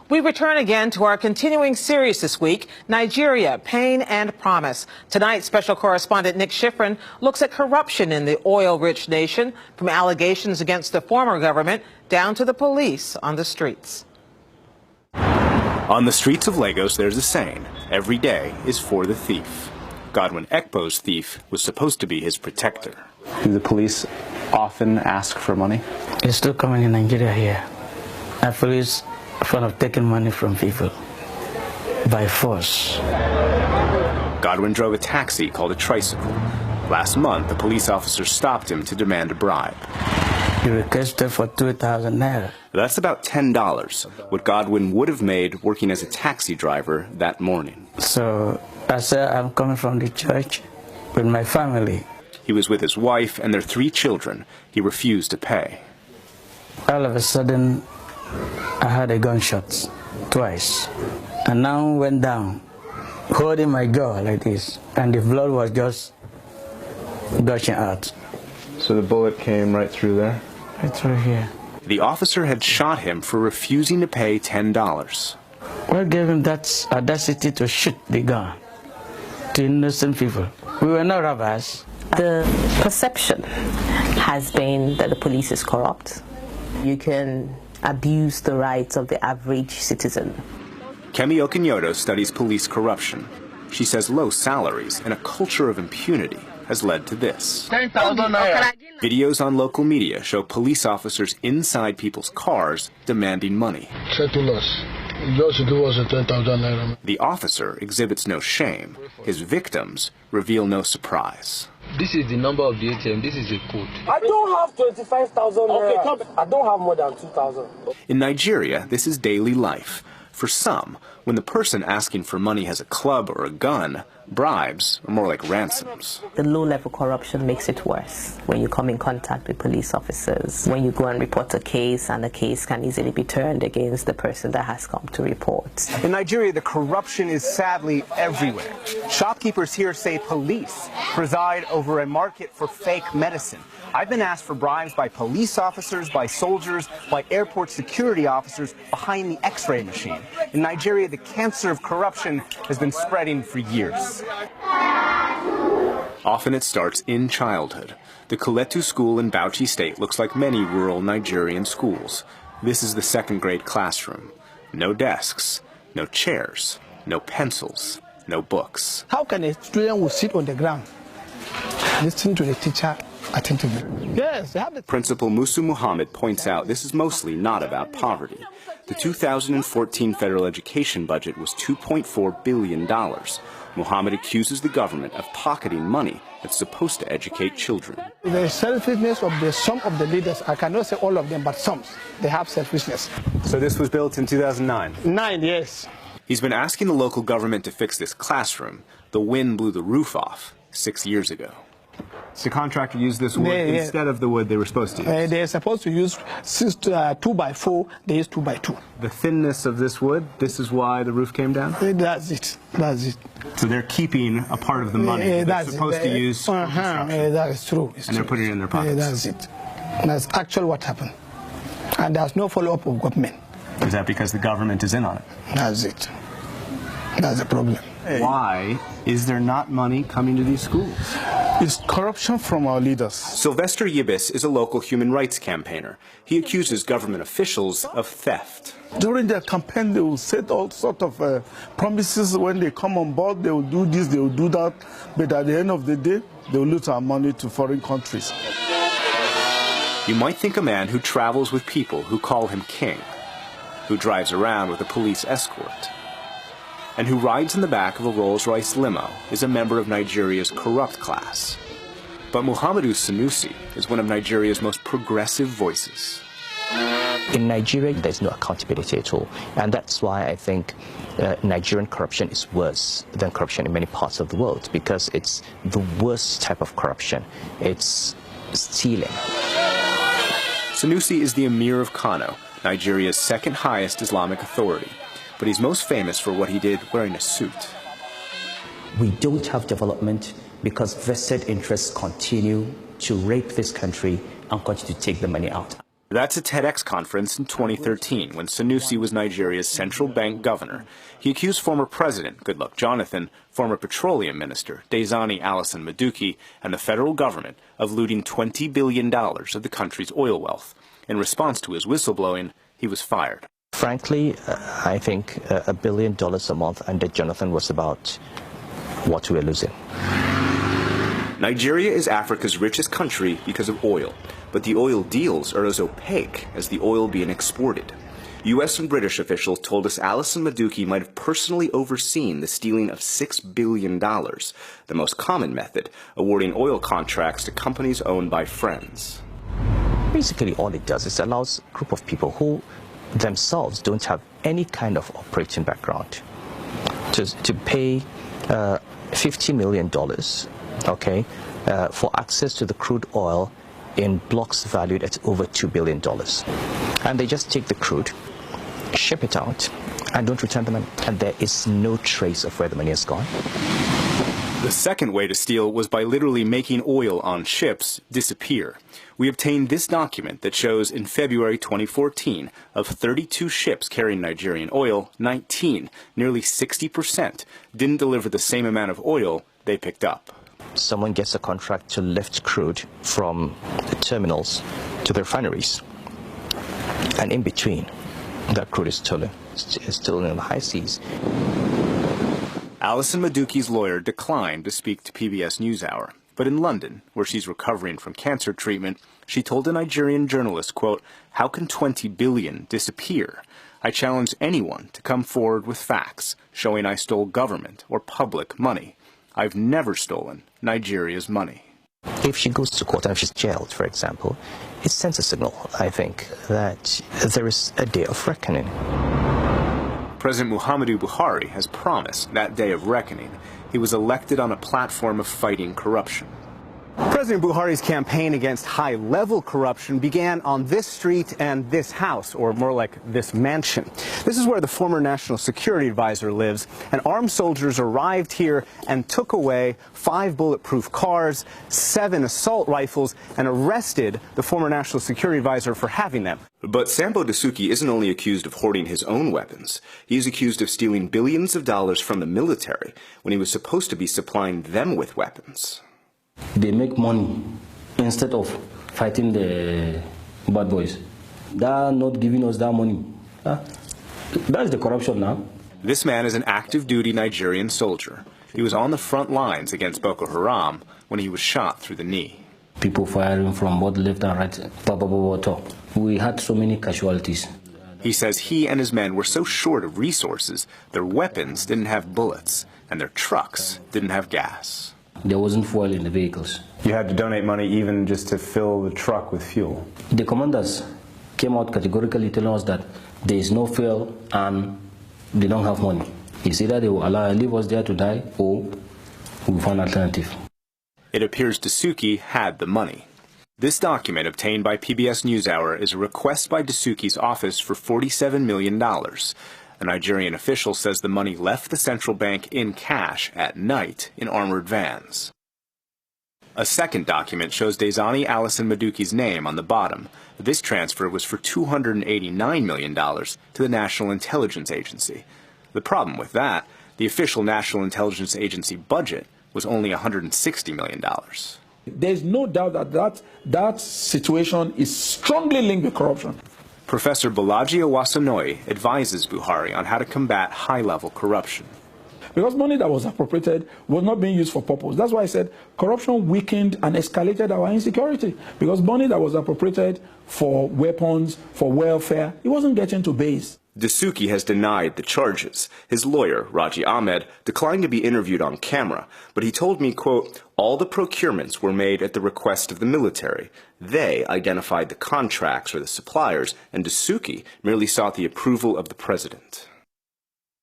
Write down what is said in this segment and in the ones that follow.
We return again to our continuing series this week, Nigeria, Pain and Promise. Tonight, special correspondent Nick Schifrin looks at corruption in the oil-rich nation, from allegations against the former government down to the police on the streets. On the streets of Lagos, there's a saying, every day is for the thief. Godwin Ekpo's thief was supposed to be his protector. Do the police often ask for money? It's still coming in Nigeria here. Our police are fond of taking money from people by force. Godwin drove a taxi called a tricycle. Last month, a police officer stopped him to demand a bribe. He requested for 2,000 naira. That's about $10, what Godwin would have made working as a taxi driver that morning. So I said, I'm coming from the church with my family. He was with his wife and their 3 children. He refused to pay. All of a sudden, I heard a gunshot twice. And now went down, holding my girl like this. And the blood was just gushing out. So the bullet came right through there? Right through here. The officer had shot him for refusing to pay $10. What gave him that audacity to shoot the gun to innocent people? We were not robbers. The perception has been that the police is corrupt. You can abuse the rights of the average citizen. Kemi Okinyodo studies police corruption. She says low salaries and a culture of impunity has led to this. 10,000 naira. Videos on local media show police officers inside people's cars demanding money. Settle us. Just give us 10,000 naira. The officer exhibits no shame. His victims reveal no surprise. This is the number of the ATM. This is the code. I don't have 25,000 naira. Okay, I don't have more than 2,000. In Nigeria, this is daily life. For some, when the person asking for money has a club or a gun, bribes are more like ransoms. The low-level corruption makes it worse when you come in contact with police officers, when you go and report a case, and the case can easily be turned against the person that has come to report. In Nigeria, the corruption is sadly everywhere. Shopkeepers here say police preside over a market for fake medicine. I've been asked for bribes by police officers, by soldiers, by airport security officers behind the X-ray machine. In Nigeria, the cancer of corruption has been spreading for years. Often it starts in childhood. The Kuletu school in Bauchi State looks like many rural Nigerian schools. This is the second-grade classroom. No desks, no chairs, no pencils, no books. How can a student will sit on the ground, listen to the teacher attentively? Yes, they have the... Principal Musu Muhammad points out this is mostly not about poverty. The 2014 federal education budget was $2.4 billion. Muhammad accuses the government of pocketing money that's supposed to educate children. The selfishness of some of the leaders, I cannot say all of them, but some, they have selfishness. So this was built in 2009? 9, yes. He's been asking the local government to fix this classroom. The wind blew the roof off 6 years ago. So the contractor used this wood instead of the wood they were supposed to use? They're supposed to use 2x4, they use 2x2. The thinness of this wood, this is why the roof came down? That's it. That's it. So they're keeping a part of the money they're supposed to use for construction. That is true. And they're putting it in their pockets. That's it. That's actually what happened. And there's no follow-up of government. Is that because the government is in on it? That's it. That's the problem. Why is there not money coming to these schools? It's corruption from our leaders. Sylvester Yibis is a local human rights campaigner. He accuses government officials of theft. During their campaign, they will set all sorts of promises. When they come on board, they will do this, they will do that. But at the end of the day, they will lose our money to foreign countries. You might think a man who travels with people who call him king, who drives around with a police escort, and who rides in the back of a Rolls-Royce limo is a member of Nigeria's corrupt class. But Muhammadu Sanusi is one of Nigeria's most progressive voices. In Nigeria, there's no accountability at all. And that's why I think Nigerian corruption is worse than corruption in many parts of the world, because it's the worst type of corruption. It's stealing. Sanusi is the Emir of Kano, Nigeria's second highest Islamic authority. But he's most famous for what he did wearing a suit. We don't have development because vested interests continue to rape this country and continue to take the money out. That's a TEDx conference in 2013 when Sanusi was Nigeria's central bank governor. He accused former President Goodluck Jonathan, former Petroleum Minister Daisani Alison Madueke, and the federal government of looting $20 billion of the country's oil wealth. In response to his whistleblowing, he was fired. Frankly, I think $1 billion a month under Jonathan was about what we were losing. Nigeria is Africa's richest country because of oil, but the oil deals are as opaque as the oil being exported. U.S. and British officials told us Alison Madueke might have personally overseen the stealing of $6 billion, the most common method, awarding oil contracts to companies owned by friends. Basically, all it does is allows a group of people who themselves don't have any kind of operating background to pay $50 million, okay, for access to the crude oil in blocks valued at over $2 billion. And they just take the crude, ship it out, and don't return the money. And there is no trace of where the money has gone. The second way to steal was by literally making oil on ships disappear. We obtained this document that shows in February 2014, of 32 ships carrying Nigerian oil, 19, nearly 60%, didn't deliver the same amount of oil they picked up. Someone gets a contract to lift crude from the terminals to the refineries. And in between, that crude is stolen. It's stolen in the high seas. Alison Madueke's lawyer declined to speak to PBS NewsHour. But in London, where she's recovering from cancer treatment, she told a Nigerian journalist, quote, "How can 20 billion disappear? I challenge anyone to come forward with facts showing I stole government or public money. I've never stolen Nigeria's money." If she goes to court and if she's jailed, for example, it sends a signal, I think, that there is a day of reckoning. President Muhammadu Buhari has promised that day of reckoning. He was elected on a platform of fighting corruption. President Buhari's campaign against high-level corruption began on this street and this house, or more like this mansion. This is where the former National Security Advisor lives, and armed soldiers arrived here and took away 5 bulletproof cars, 7 assault rifles, and arrested the former National Security Advisor for having them. But Sambo Dasuki isn't only accused of hoarding his own weapons. He's accused of stealing billions of dollars from the military when he was supposed to be supplying them with weapons. They make money instead of fighting the bad boys. They're not giving us that money. That's the corruption now. This man is an active duty Nigerian soldier. He was on the front lines against Boko Haram when he was shot through the knee. People firing from both left and right. We had so many casualties. He says he and his men were so short of resources, their weapons didn't have bullets, and their trucks didn't have gas. There wasn't fuel in the vehicles. You had to donate money even just to fill the truck with fuel. The commanders came out categorically telling us that there is no fuel and they don't have money. It's either they will leave us there to die or we'll find an alternative. It appears Dasuki had the money. This document obtained by PBS NewsHour is a request by Dasuki's office for $47 million. A Nigerian official says the money left the central bank in cash at night in armored vans. A second document shows Daisani Alison Madueke's name on the bottom. This transfer was for $289 million to the National Intelligence Agency. The problem with that, the official National Intelligence Agency budget was only $160 million. There's no doubt that situation is strongly linked with corruption. Professor Bolaji Owasanoi advises Buhari on how to combat high-level corruption. Because money that was appropriated was not being used for purpose. That's why I said corruption weakened and escalated our insecurity. Because money that was appropriated for weapons, for welfare, it wasn't getting to base. Dasuki has denied the charges. His lawyer, Raji Ahmed, declined to be interviewed on camera, but he told me, quote, "All the procurements were made at the request of the military. They identified the contracts or the suppliers, and Dasuki merely sought the approval of the president."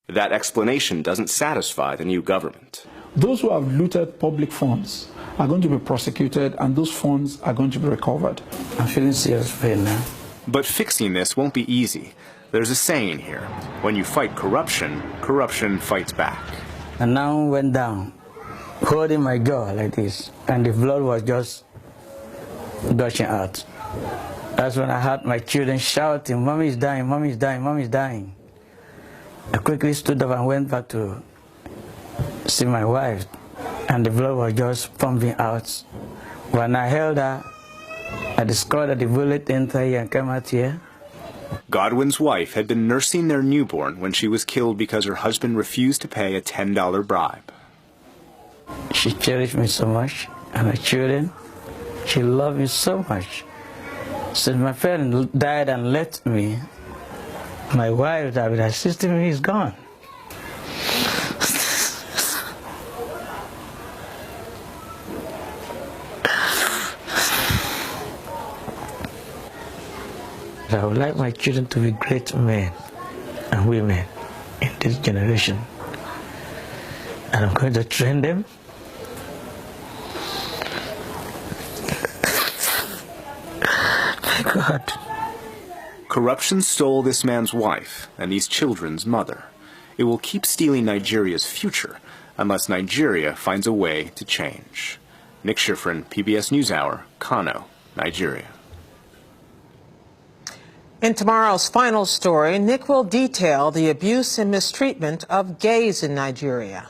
That explanation doesn't satisfy the new government. Those who have looted public funds are going to be prosecuted, and those funds are going to be recovered. I'm feeling serious pain now. But fixing this won't be easy. There's a saying here, when you fight corruption, corruption fights back. And now went down, holding my girl like this, and the blood was just gushing out. That's when I heard my children shouting, "Mommy is dying, Mommy is dying, Mommy is dying." I quickly stood up and went back to see my wife, and the blood was just pumping out. When I held her, I discovered that the bullet entered here and came out here. Godwin's wife had been nursing their newborn when she was killed because her husband refused to pay a $10 bribe. She cherished me so much, and my children. She loved me so much. Since my parents died and left me, my wife that was assisting me is gone. I would like my children to be great men and women in this generation. And I'm going to train them. My God. Corruption stole this man's wife and these children's mother. It will keep stealing Nigeria's future unless Nigeria finds a way to change. Nick Schifrin, PBS NewsHour, Kano, Nigeria. In tomorrow's final story, Nick will detail the abuse and mistreatment of gays in Nigeria.